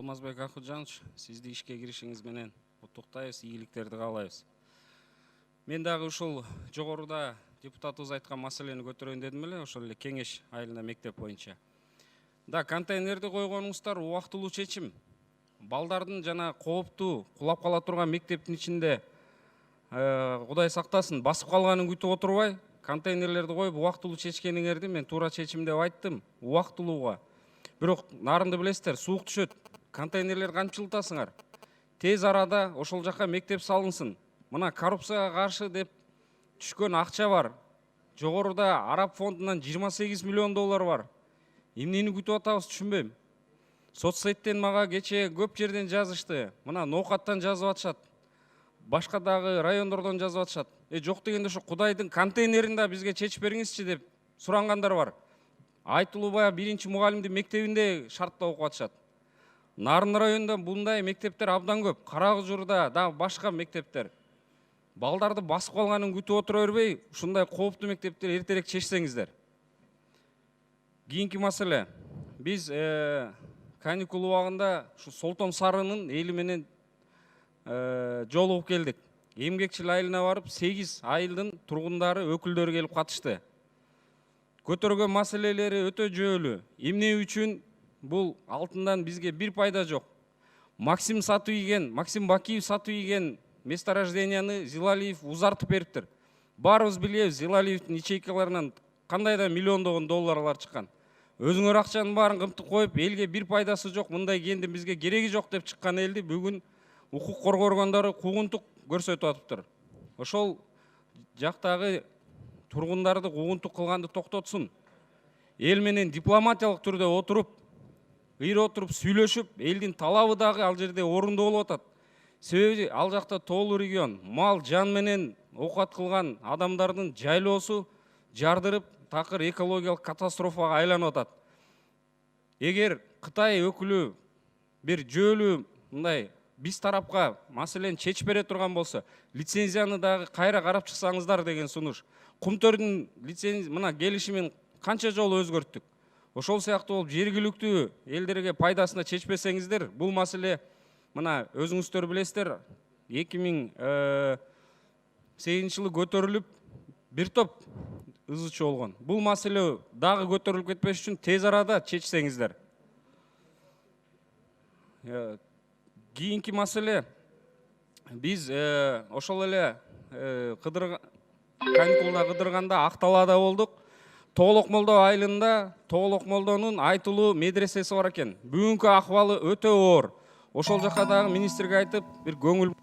Алмазбек Акылжанович, сизди ишке киришиңиз менен куттуктайбыз, ийгиликтерди каалайбыз. Мен дагы ушул жогоруда депутатыбыз айткан маселени көтөрөйүн дедим эле, ошол эле кеңеш айылында мектеп боюнча. Да, контейнерди койгонуңуздар убактылуу чечим. Балдардын жана кооптуу кулап кала турган мектептин ичинде Кудай сактасын, басып калганын күтүп отурбай, контейнерлерди коюп убактылуу чечкениңерди мен туура чечим деп айттым, убактылууга. Бирок нарынды билесиздер, суук түшөт, контейнерлерди кантип жылытасыңар? Тез арада ошол жака мектеп салынсын. Мына коррупцияга каршы деп түшкөн акча бар. Жогоруда Араб фондунан 28 миллион доллар бар. Эмнени күтүп атабыз түшүнбөйм. Соцсеттен мага кече көп жерден жазышты. Мына Ноокаттан жазып атышат. Башка дагы райондордон жазып атышат. Жок дегенде ошо Кудайдын контейнерин да бизге чечип бериңизчи деп сурангандар бар. Айтылуу баягы 1-чи мугалимдин мектебинде шартта окуп атышат. Нарын районунда мындай мектептер абдан көп. Карагызжурда да башка мектептер. Балдарды басып калганын күтүп отура бербей, ушундай кооптуу мектептер эртерээк чечсеңиздер. Кийинки маселе. Биз каникул убагында ушу Солтон Сарынын эли менен жолугуп келдик. Эмгекчил айылына барып, 8 айылдын тургундары, өкүлдөрү келип катышты. Көтөргөн маселелери өтө жүйөлүү. Эмне үчүн бул алтындан бизге бир пайда жок. Максим Бакиев сатып ийген месторожденияны Зилалиев узартып бериптир. Баарыбыз билебиз, Зилалиевдин ячейкаларынан кандайда миллиондогон долларлар чыккан. Өзүңөр акчанын баарын кымтып коюп, элге бир пайдасы жок, мындай кендин бизге кереги жок деп чыккан элди бүгүн укук коргоо органдары куугунтук көрсөтүп атыптыр. Ошол жактагы тургундарды куугунтук кылганды токтотсун. Эл менен дипломатиялык түрдө отуруп, сүйлөшүп, элдин талабы дагы ал жерде орундуу болуп атат. Себеби ал жакта тоолуу регион, мал жан менен оокат кылган адамдардын жайлоосу жардырып, такыр экологиялык катастрофага айланып атат. Эгер Кытай өкүлү бир жөөлүү мындай биз тарапка маселени чечип бере турган болсо, лицензияны дагы кайра карап чыксаңыздар деген сунуш. Кумтөрдүн лицензия мына келишимин канча жолу өзгөрттүк. Ошол сыяктуу болуп жергиликтүү элдерге пайдасына чечпесеңиздер, бул маселе мына өзүңүздөр билесиздер, 2008 жылы көтөрүлүп, бир топ ызычы болгон. Бул маселе дагы көтөрүлүп кетпеш үчүн тез арада чечсеңиздер. Кийинки маселе, биз ошол эле каникулда кыдырганда Акталаада болдук. Тоолок Молдо айылында Тоолок Молдонун айтылуу медресеси бар экен. Бүгүнкү акыбалы өтө оор. Ошол жака дагы министрге айтып, бир көңүл